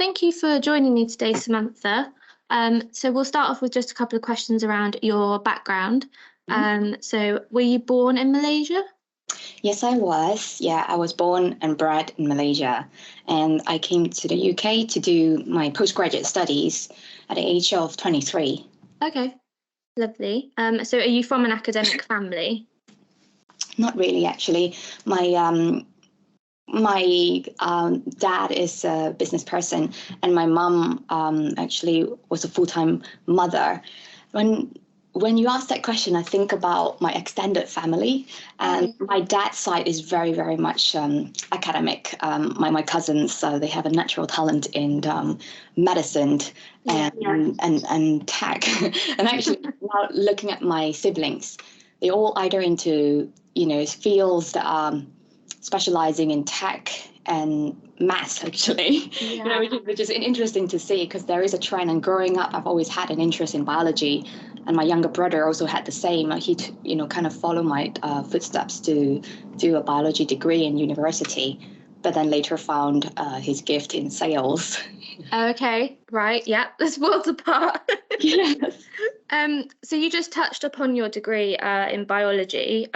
Thank you for joining me today, Samantha. So we'll start off with just a couple of questions around your background. So were you born in Malaysia? Yes, I was. Yeah, I was born and bred in Malaysia, and I came to the UK to do my postgraduate studies at the age of 23. Okay, lovely. So are you from an academic family? Not really, actually. My dad is a business person, and my mum actually was a full-time mother. When you ask that question, I think about my extended family, and my dad's side is very, very much academic. My cousins, they have a natural talent in medicine and tech. And actually, now looking at my siblings, they're all either into fields that are specializing in tech and maths, actually, which is interesting to see because there is a trend. And growing up, I've always had an interest in biology, and my younger brother also had the same. He, kind of followed my footsteps to do a biology degree in university, but then later found his gift in sales. Okay, right, yeah, there's worlds apart. Yes. So you just touched upon your degree in biology.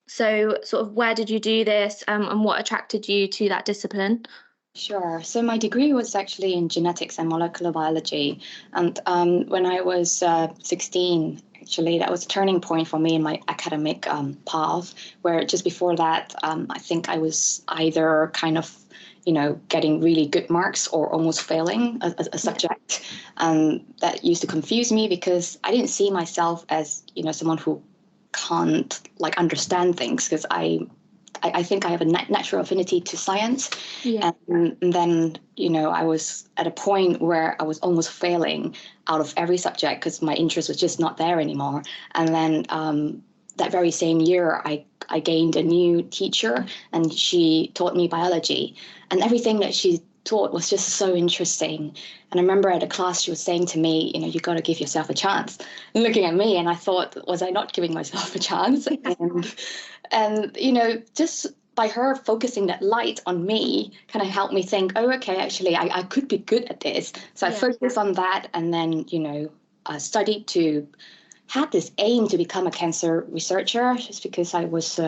So sort of where did you do this and what attracted you to that discipline? Sure. So my degree was actually in genetics and molecular biology. And when I was 16, actually, that was a turning point for me in my academic path, where just before that, I think I was either kind of, getting really good marks or almost failing a subject. And that used to confuse me because I didn't see myself as, someone who can't understand things, because I think I have a natural affinity to science. Yeah. And then, I was at a point where I was almost failing out of every subject because my interest was just not there anymore. And then that very same year, I gained a new teacher, and she taught me biology. And everything that she taught was just so interesting. And I remember at a class she was saying to me, you got to give yourself a chance. And looking at me, and I thought, was I not giving myself a chance? And just by her focusing that light on me kind of helped me think, oh, okay, actually, I could be good at this. So I focused on that, and then, studied to have this aim to become a cancer researcher, just because I was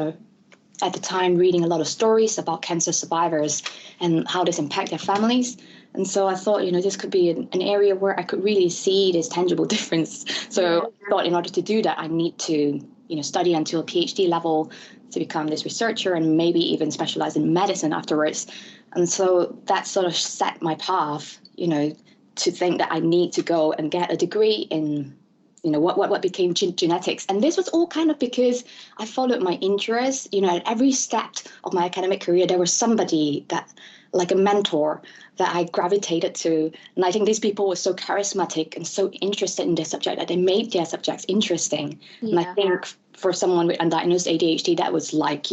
at the time reading a lot of stories about cancer survivors and how this impact their families. And so I thought, this could be an area where I could really see this tangible difference. So I thought in order to do that, I need to, study until a PhD level to become this researcher and maybe even specialize in medicine afterwards. And so that sort of set my path, to think that I need to go and get a degree in what became genetics. And this was all kind of because I followed my interests. At every step of my academic career, there was somebody that, like a mentor, that I gravitated to. And I think these people were so charismatic and so interested in their subject that they made their subjects interesting. Yeah. And I think for someone with undiagnosed ADHD, that was like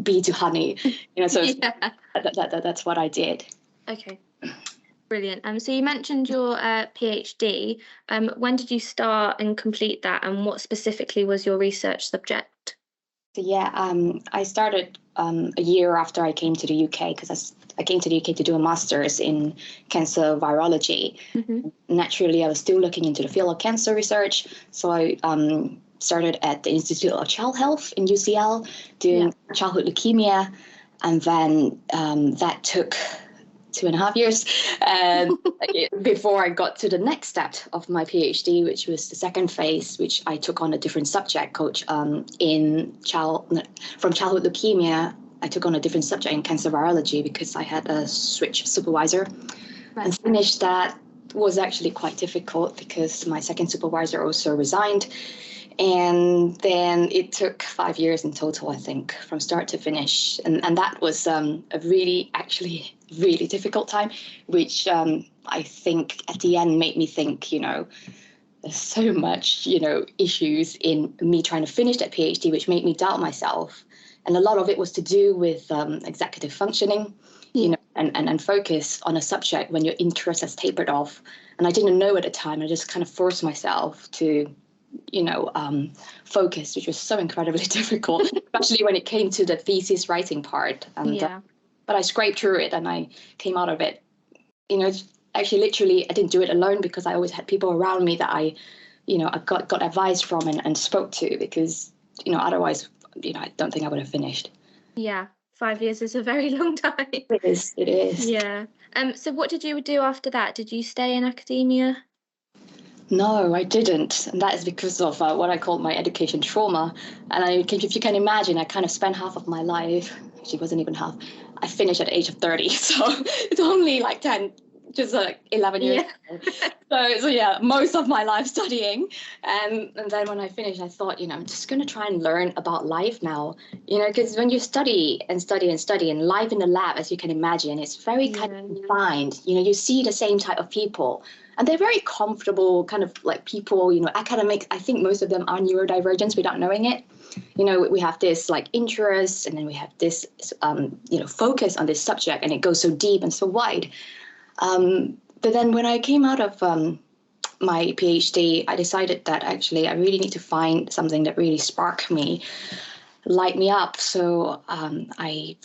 bee to honey. So that's what I did. Okay. Brilliant. So you mentioned your PhD. When did you start and complete that, and what specifically was your research subject? So I started a year after I came to the UK, because I came to the UK to do a master's in cancer virology. Mm-hmm. Naturally, I was still looking into the field of cancer research, so I started at the Institute of Child Health in UCL doing childhood leukemia, and then that took 2.5 years before I got to the next step of my PhD, which was the second phase, which I took on a different subject called from childhood leukemia. I took on a different subject in cancer virology because I had a switch supervisor. Right. And finished that was actually quite difficult because my second supervisor also resigned. And then it took 5 years in total, I think, from start to finish. And that was a really difficult time, which I think at the end made me think, there's so much, issues in me trying to finish that PhD, which made me doubt myself. And a lot of it was to do with executive functioning, and focus on a subject when your interest has tapered off. And I didn't know at the time. I just kind of forced myself to focus, which was so incredibly difficult, especially when it came to the thesis writing part. And, but I scraped through it and I came out of it actually literally I didn't do it alone, because I always had people around me that I got advice from and spoke to, because, otherwise, I don't think I would have finished. Yeah, 5 years is a very long time. It is. Yeah. So what did you do after that? Did you stay in academia? No, I didn't. And that is because of what I call my education trauma. And if you can imagine, I kind of spent half of my life, actually, it wasn't even half. I finished at the age of 30. So it's only like 10, just like 11 years. Yeah. So yeah, most of my life studying. And then when I finished, I thought, I'm just going to try and learn about life now, because when you study and study and study, and life in the lab, as you can imagine, it's very kind of confined. You see the same type of people. And they're very comfortable kind of like people, academics. I think most of them are neurodivergent without knowing it. We have this like interest, and then we have this, focus on this subject, and it goes so deep and so wide. But then when I came out of my PhD, I decided that actually I really need to find something that really sparked me, light me up. So I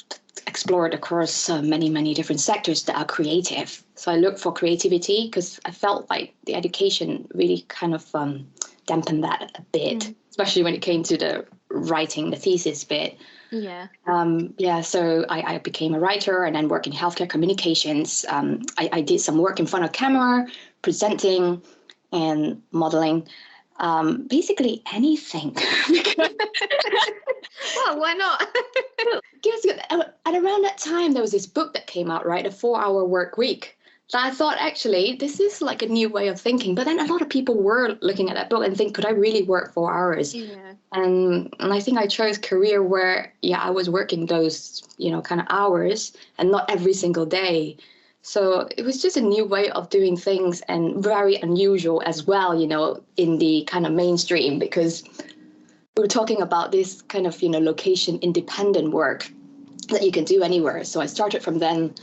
explored across many different sectors that are creative. So I looked for creativity, because I felt like the education really kind of dampened that a bit, especially when it came to the writing the thesis bit. Yeah. So I became a writer, and then worked in healthcare communications. I did some work in front of camera, presenting and modeling, basically anything. Well, why not? At around that time, there was this book that came out, right? A 4-Hour Work Week. So I thought, actually, this is like a new way of thinking. But then a lot of people were looking at that book and think, could I really work 4 hours? Yeah. And I think I chose a career where, I was working those, kind of hours, and not every single day. So it was just a new way of doing things, and very unusual as well, in the kind of mainstream, because we were talking about this kind of, location independent work that you can do anywhere. So I started from then,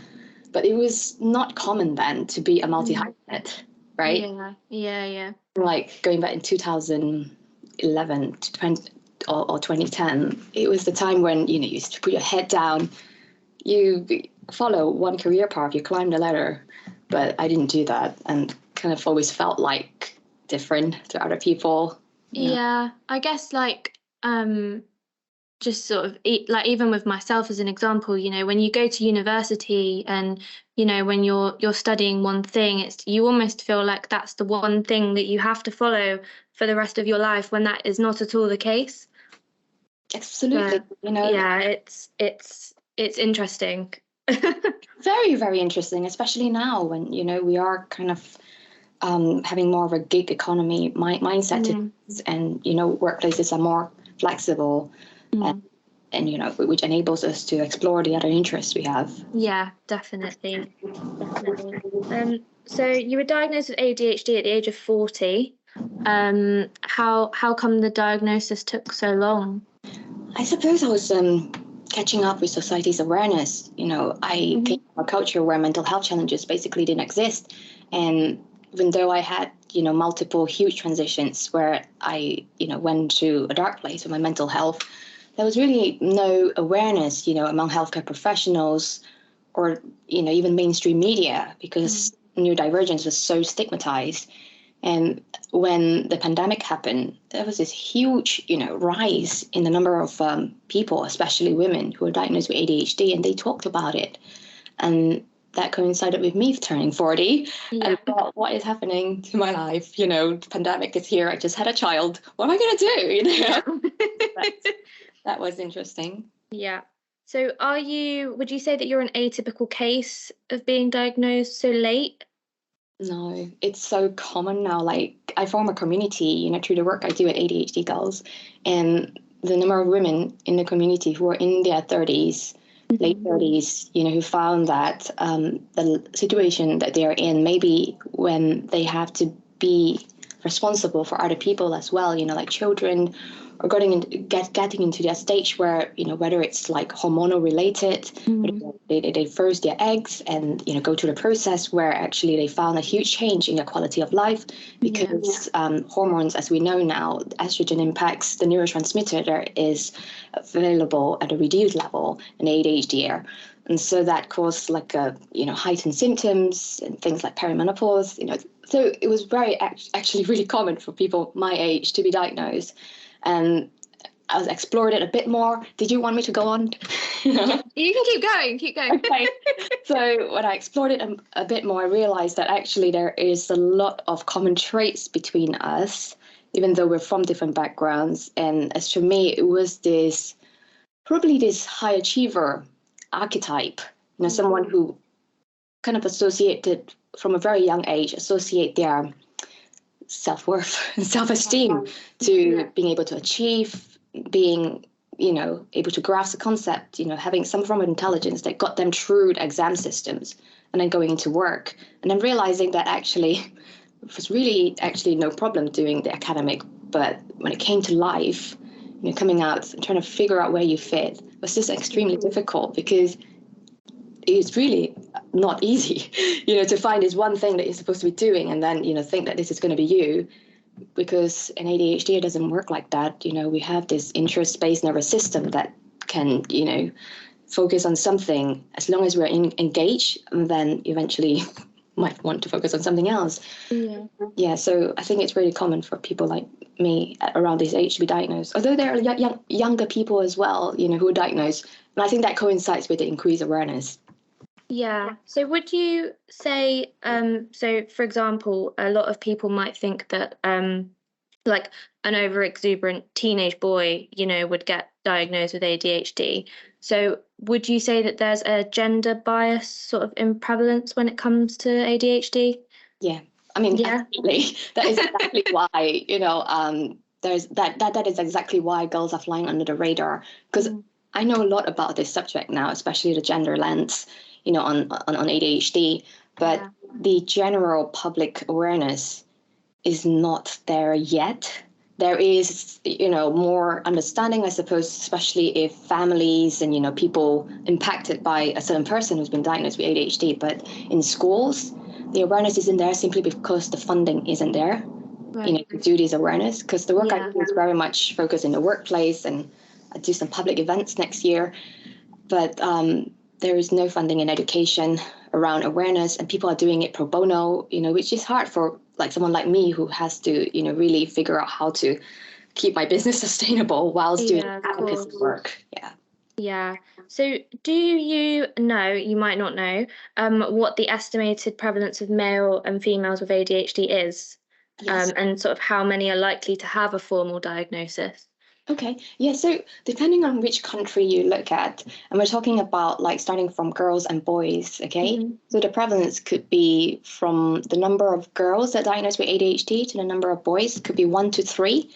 but it was not common then to be a multi-hyphenate, right? Yeah. Like going back in 2011 to 20, or 2010, it was the time when, you used to put your head down, you follow one career path, you climb the ladder. But I didn't do that, and kind of always felt like different to other people. Yeah, I guess just sort of like even with myself as an example, when you go to university and when you're studying one thing, you almost feel like that's the one thing that you have to follow for the rest of your life, when that is not at all the case. Absolutely. Yeah, it's interesting. Very, very interesting, especially now when we are kind of having more of a gig economy mindset, and workplaces are more flexible, and which enables us to explore the other interests we have. Yeah, definitely. So you were diagnosed with ADHD at the age of 40. How come the diagnosis took so long? I suppose I was catching up with society's awareness. I came from a culture where mental health challenges basically didn't exist, and even though I had multiple huge transitions where I went to a dark place with my mental health, there was really no awareness among healthcare professionals, or even mainstream media, because neurodivergence was so stigmatized. And when the pandemic happened, there was this huge rise in the number of people, especially women, who were diagnosed with ADHD, and they talked about it. And that coincided with me turning 40. Yeah. And I thought, what is happening to my life? The pandemic is here. I just had a child. What am I going to do? Yeah. That was interesting. Yeah. So would you say that you're an atypical case of being diagnosed so late? No, it's so common now. Like, I form a community, through the work I do at ADHD Girls, and the number of women in the community who are in their 30s, late 30s, who found that the situation that they are in, maybe when they have to be responsible for other people as well, like children or getting into that stage where, whether it's like hormonal related, they froze their eggs and, go through the process where actually they found a huge change in their quality of life because hormones, as we know now, estrogen impacts the neurotransmitter that is available at a reduced level in the ADHD era. And so that caused like heightened symptoms and things like perimenopause, So it was actually really common for people my age to be diagnosed. And I was explored it a bit more. Did you want me to go on? You can keep going. Okay. So when I explored it a bit more, I realized that actually there is a lot of common traits between us, even though we're from different backgrounds. And as for me, it was probably this high achiever archetype, someone who kind of associated from a very young age, associate their self-worth and self-esteem to being able to achieve, being, able to grasp the concept, having some form of intelligence that got them through the exam systems and then going into work. And then realizing that actually it was really actually no problem doing the academic, but when it came to life, coming out and trying to figure out where you fit was just extremely difficult because it's really not easy, to find this one thing that you're supposed to be doing and then, think that this is going to be you, because in ADHD, it doesn't work like that. We have this interest-based nervous system that can, focus on something as long as we're engaged, and then eventually might want to focus on something else. Yeah, so I think it's really common for people like me around this age to be diagnosed, although there are younger people as well, who are diagnosed. And I think that coincides with the increased awareness. Yeah. So would you say, so for example, a lot of people might think that like an over-exuberant teenage boy, would get diagnosed with ADHD. So would you say that there's a gender bias sort of in prevalence when it comes to ADHD? Yeah. I mean, absolutely. That is exactly why, there's that is exactly why girls are flying under the radar, because I know a lot about this subject now, especially the gender lens, on ADHD, but the general public awareness is not there yet. There is, more understanding, I suppose, especially if families and, people impacted by a certain person who's been diagnosed with ADHD. But in schools, the awareness isn't there simply because the funding isn't there, to do this awareness. Because the work I do is very much focused in the workplace, and I do some public events next year. But there is no funding in education around awareness, and people are doing it pro bono, which is hard for like someone like me who has to, really figure out how to keep my business sustainable whilst doing advocacy work. Yeah. So do you know, you might not know, what the estimated prevalence of male and females with ADHD is, and sort of how many are likely to have a formal diagnosis? Okay. Yeah. So depending on which country you look at, and we're talking about like starting from girls and boys. Okay. So the prevalence could be from the number of girls that are diagnosed with ADHD to the number of boys. Could be 1 to 3,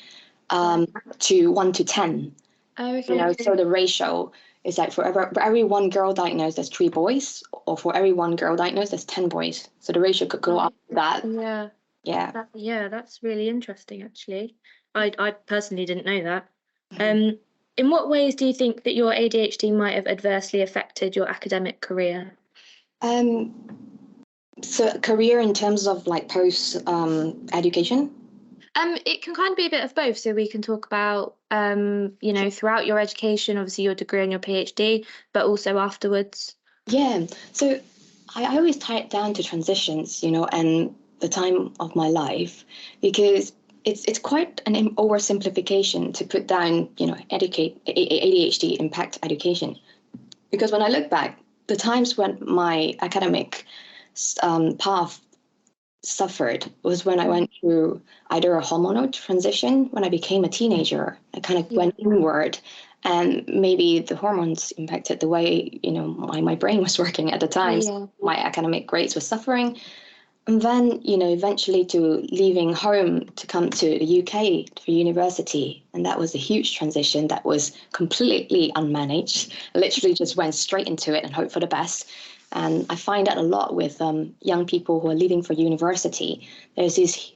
to 1 to 10. Oh, okay. So the ratio is like for every one girl diagnosed, there's 3 boys, or for every one girl diagnosed, there's 10 boys. So the ratio could go up to that. Yeah. That's really interesting, actually. I personally didn't know that. In what ways do you think that your ADHD might have adversely affected your academic career? So career in terms of like post education? It can kind of be a bit of both. So we can talk about, throughout your education, obviously your degree and your PhD, but also afterwards. Yeah. So I always tie it down to transitions, and the time of my life, because it's quite an oversimplification to put down, ADHD impact education. Because when I look back, the times when my academic path suffered was when I went through either a hormonal transition when I became a teenager. I kind of went inward, and maybe the hormones impacted the way, my brain was working at the time. So my academic grades were suffering. And then, eventually to leaving home to come to the UK for university. And that was a huge transition that was completely unmanaged. I literally just went straight into it and hoped for the best. And I find that a lot with young people who are leaving for university. There's this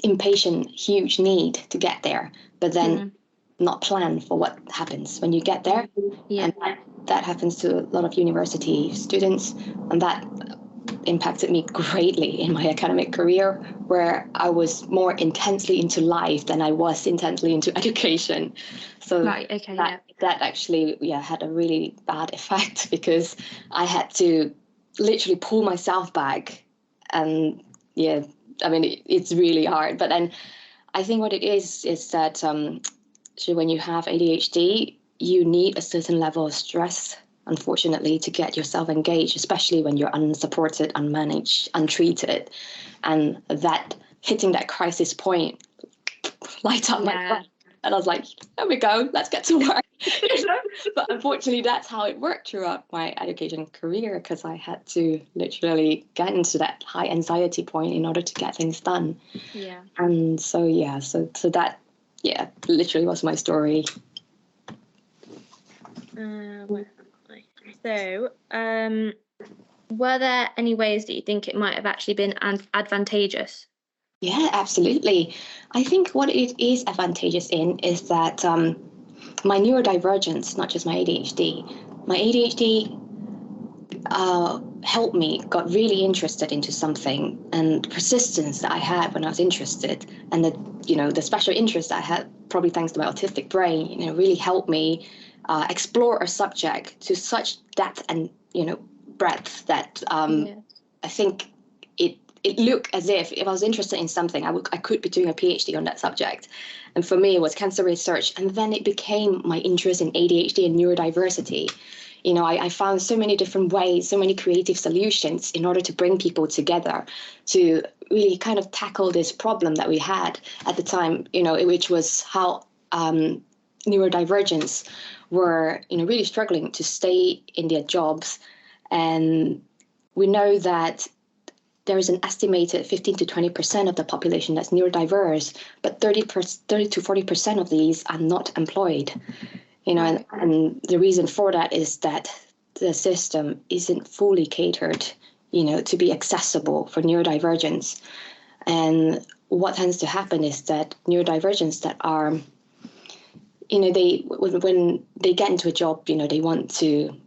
impatient, huge need to get there. But then not plan for what happens when you get there. Yeah. And that happens to a lot of university students, and that impacted me greatly in my academic career, where I was more intensely into life than I was intensely into education. So Right, okay, that actually had a really bad effect, because I had to literally pull myself back. And I mean, it's really hard. But then I think what it is that so when you have ADHD, you need a certain level of stress, unfortunately, to get yourself engaged, especially when you're unsupported, unmanaged, untreated. And that hitting that crisis point light up my brain. And I was like, there we go, let's get to work. But unfortunately, that's how it worked throughout my education career, because I had to literally get into that high anxiety point in order to get things done. Yeah. And so that literally was my story. So, were there any ways that you think it might have actually been advantageous? Yeah, absolutely. I think what it is advantageous in is that my neurodivergence, not just my ADHD, helped me, got really interested into something, and the persistence that I had when I was interested, and the special interest I had, probably thanks to my autistic brain, really helped me explore a subject to such depth and breadth that I think it looked as if I was interested in something, I could be doing a PhD on that subject. And for me, it was cancer research, and then it became my interest in ADHD and neurodiversity. I found so many different ways, so many creative solutions in order to bring people together to really kind of tackle this problem that we had at the time, which was how neurodivergents were, really struggling to stay in their jobs. And we know that there is an estimated 15 to 20% of the population that's neurodiverse, but 30 to 40% of these are not employed. And the reason for that is that the system isn't fully catered, to be accessible for neurodivergence. And what tends to happen is that neurodivergents that are, when they get into a job, they want to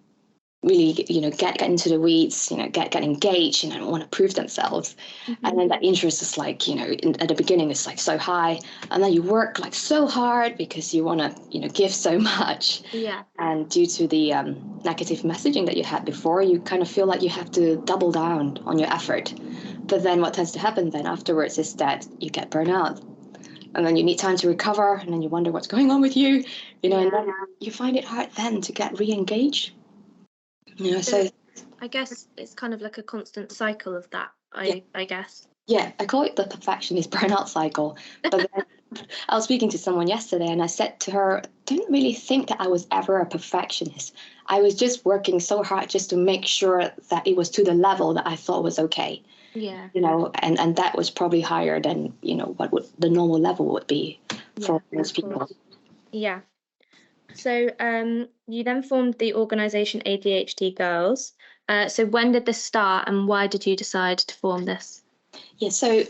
really, get into the weeds, get engaged, want to prove themselves. Mm-hmm. And then that interest is like, at the beginning, it's like so high. And then you work like so hard because you want to, give so much. Yeah. And due to the negative messaging that you had before, you kind of feel like you have to double down on your effort. But then what tends to happen then afterwards is that you get burnt out. And then you need time to recover. And then you wonder what's going on with you, and then you find it hard then to get re-engaged. So I guess it's kind of like a constant cycle of that, I guess. Yeah, I call it the perfectionist burnout cycle. But then I was speaking to someone yesterday, and I said to her, I don't really think that I was ever a perfectionist. I was just working so hard just to make sure that it was to the level that I thought was okay. Yeah. And that was probably higher than, what the normal level would be for most people. Yeah. So you then formed the organisation ADHD Girls. So when did this start, and why did you decide to form this? Yeah, so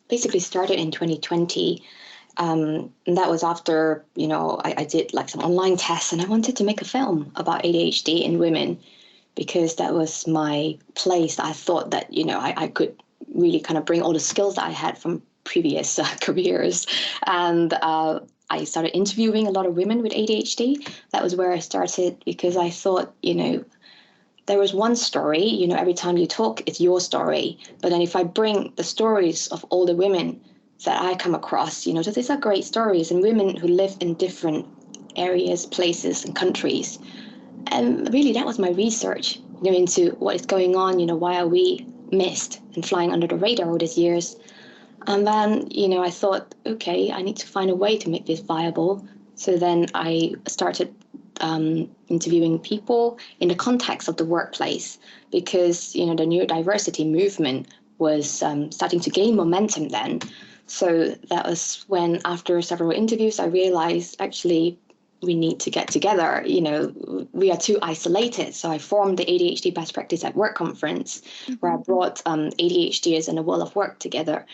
basically started in 2020. And that was after, I did like some online tests, and I wanted to make a film about ADHD in women, because that was my place. I thought that, I could really kind of bring all the skills that I had from previous careers. And I started interviewing a lot of women with ADHD. That was where I started, because I thought, there was one story, every time you talk, it's your story. But then if I bring the stories of all the women that I come across, these are great stories, and women who live in different areas, places, and countries. And really, that was my research, into what is going on, why are we missed and flying under the radar all these years. And then, I thought, okay, I need to find a way to make this viable. So then I started interviewing people in the context of the workplace, because, the neurodiversity movement was starting to gain momentum then. So that was when, after several interviews, I realized actually we need to get together. We are too isolated. So I formed the ADHD Best Practice at Work conference, where I brought ADHDers in the world of work together.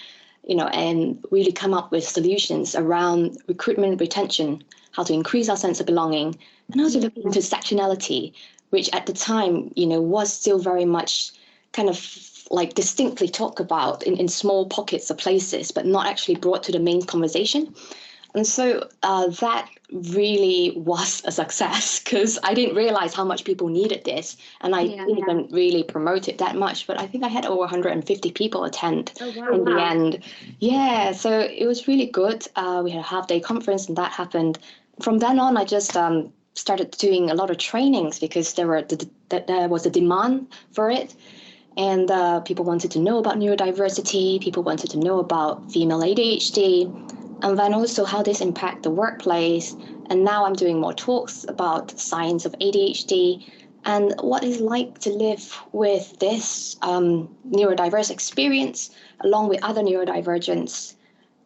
and really come up with solutions around recruitment, retention, how to increase our sense of belonging, and also looking into sectionality, which at the time, was still very much kind of like distinctly talked about in small pockets of places, but not actually brought to the main conversation. And so that really was a success, because I didn't realize how much people needed this. And I didn't really promote it that much, but I think I had over 150 people attend in the end. Yeah, so it was really good. We had a half-day conference and that happened. From then on, I just started doing a lot of trainings because there was a demand for it. And people wanted to know about neurodiversity. People wanted to know about female ADHD. And then also how this impact the workplace. And now I'm doing more talks about science of ADHD and what it's like to live with this neurodiverse experience along with other neurodivergence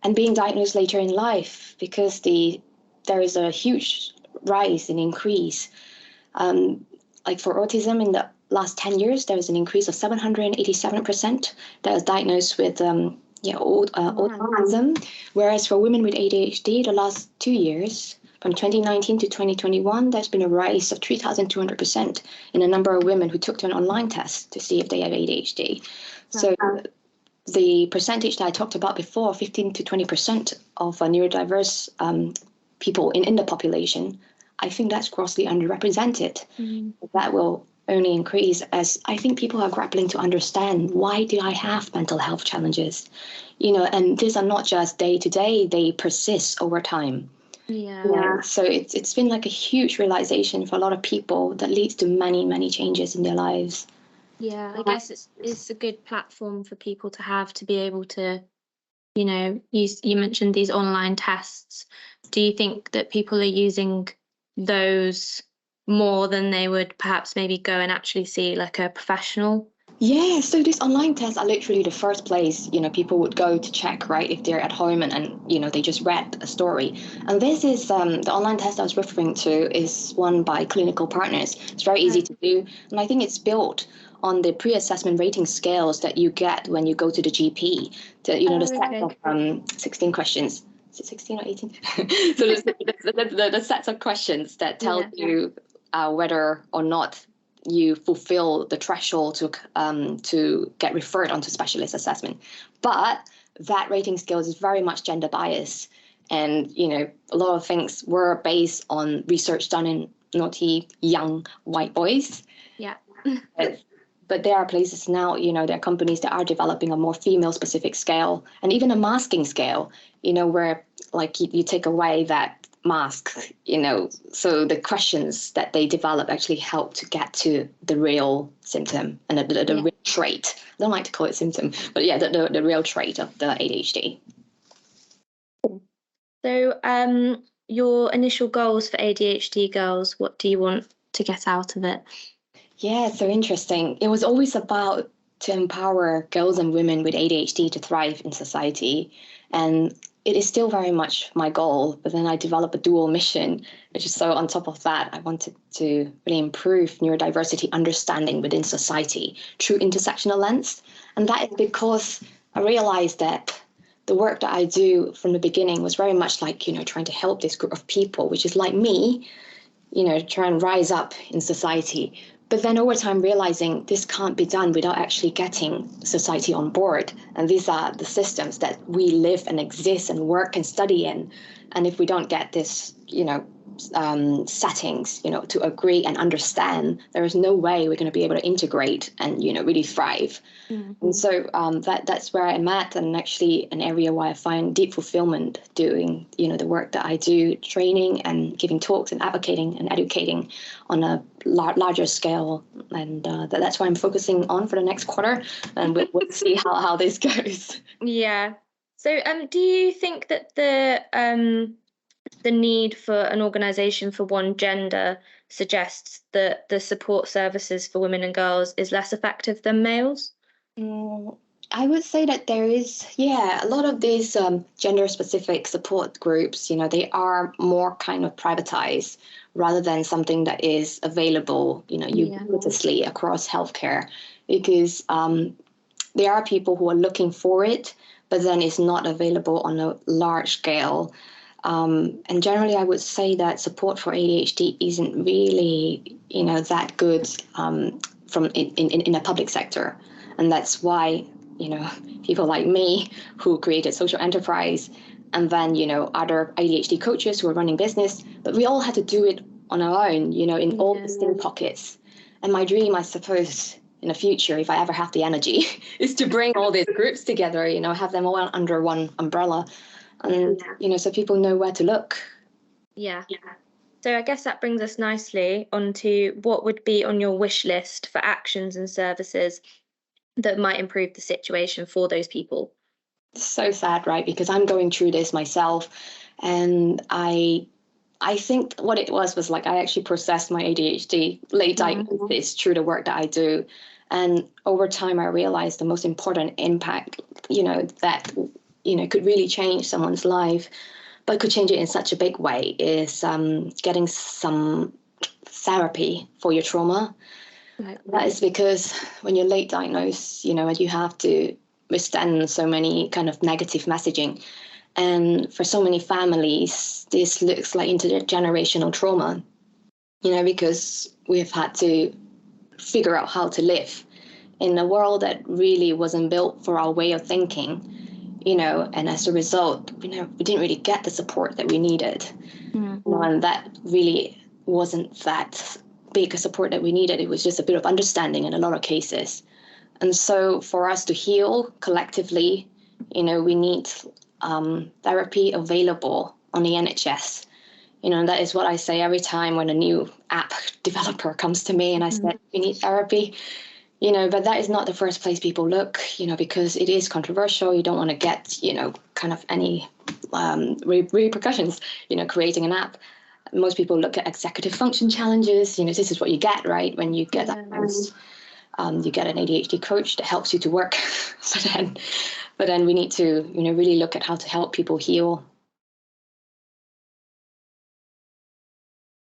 and being diagnosed later in life, because there is a huge rise and increase. Like for autism, in the last 10 years, there was an increase of 787% that was diagnosed with autism, whereas for women with ADHD, the last 2 years, from 2019 to 2021, there's been a rise of 3,200% in the number of women who took an online test to see if they have ADHD. So the percentage that I talked about before, 15 to 20% of neurodiverse people in the population, I think that's grossly underrepresented. That will only increase as I think people are grappling to understand, why do I have mental health challenges? And these are not just day to day, they persist over time. Yeah. So it's been like a huge realization for a lot of people that leads to many, many changes in their lives. Yeah, I guess it's a good platform for people to have, to be able to, you mentioned these online tests. Do you think that people are using those more than they would perhaps maybe go and actually see like a professional? Yeah, so these online tests are literally the first place, people would go to check, right, if they're at home and they just read a story. And this is the online test I was referring to is one by Clinical Partners. It's very easy to do. And I think it's built on the pre-assessment rating scales that you get when you go to the GP, the set of 16 questions. Is it 16 or 18? So the sets of questions that tell you whether or not you fulfill the threshold to get referred onto specialist assessment. But that rating scale is very much gender biased. And, a lot of things were based on research done in naughty young white boys. Yeah. But there are places now, there are companies that are developing a more female-specific scale and even a masking scale, where like you take away that mask, so the questions that they develop actually help to get to the real symptom and the real trait. I don't like to call it symptom, but yeah, the real trait of the ADHD. So your initial goals for ADHD Girls, what do you want to get out of it? Yeah, so interesting. It was always about to empower girls and women with ADHD to thrive in society. And it is still very much my goal, but then I developed a dual mission, which is so on top of that, I wanted to really improve neurodiversity understanding within society through intersectional lens. And that is because I realized that the work that I do from the beginning was very much like, trying to help this group of people, which is like me, try and rise up in society. But then over time, realizing this can't be done without actually getting society on board. And these are the systems that we live and exist and work and study in. And if we don't get this, settings, to agree and understand, there is no way we're going to be able to integrate and, really thrive. Mm-hmm. And so that's where I'm at, and actually an area where I find deep fulfillment doing, the work that I do, training and giving talks and advocating and educating on a larger scale. And that's what I'm focusing on for the next quarter. And we'll see how this goes. Yeah. So do you think that the need for an organisation for one gender suggests that the support services for women and girls is less effective than males? I would say that there is, a lot of these gender-specific support groups, they are more kind of privatized rather than something that is available, ubiquitously across healthcare, because there are people who are looking for it, but then it's not available on a large scale. And generally, I would say that support for ADHD isn't really, that good in the public sector. And that's why, people like me who created social enterprise, and then, other ADHD coaches who are running business, but we all had to do it on our own, in all distinct pockets. And my dream, I suppose, in the future, if I ever have the energy, is to bring all these groups together, have them all under one umbrella. And, so people know where to look. Yeah. So I guess that brings us nicely onto what would be on your wish list for actions and services that might improve the situation for those people. It's so sad, right? Because I'm going through this myself, and I think what it was like I actually processed my ADHD late diagnosis through the work that I do. And over time, I realized the most important impact, that, could really change someone's life, but could change it in such a big way, is getting some therapy for your trauma. Right. That is because when you're late diagnosed, you have to withstand so many kind of negative messaging. And for so many families, this looks like intergenerational trauma, because we've had to figure out how to live in a world that really wasn't built for our way of thinking, and as a result, we didn't really get the support that we needed. And that really wasn't that big a support that we needed. It was just a bit of understanding in a lot of cases. And so for us to heal collectively, we need therapy available on the NHS. And that is what I say every time when a new app developer comes to me and I said, we need therapy, but that is not the first place people look, because it is controversial. You don't want to get, kind of any repercussions, creating an app. Most people look at executive function challenges. This is what you get, right? When you get diagnosed, you get an ADHD coach that helps you to work. But then we need to, really look at how to help people heal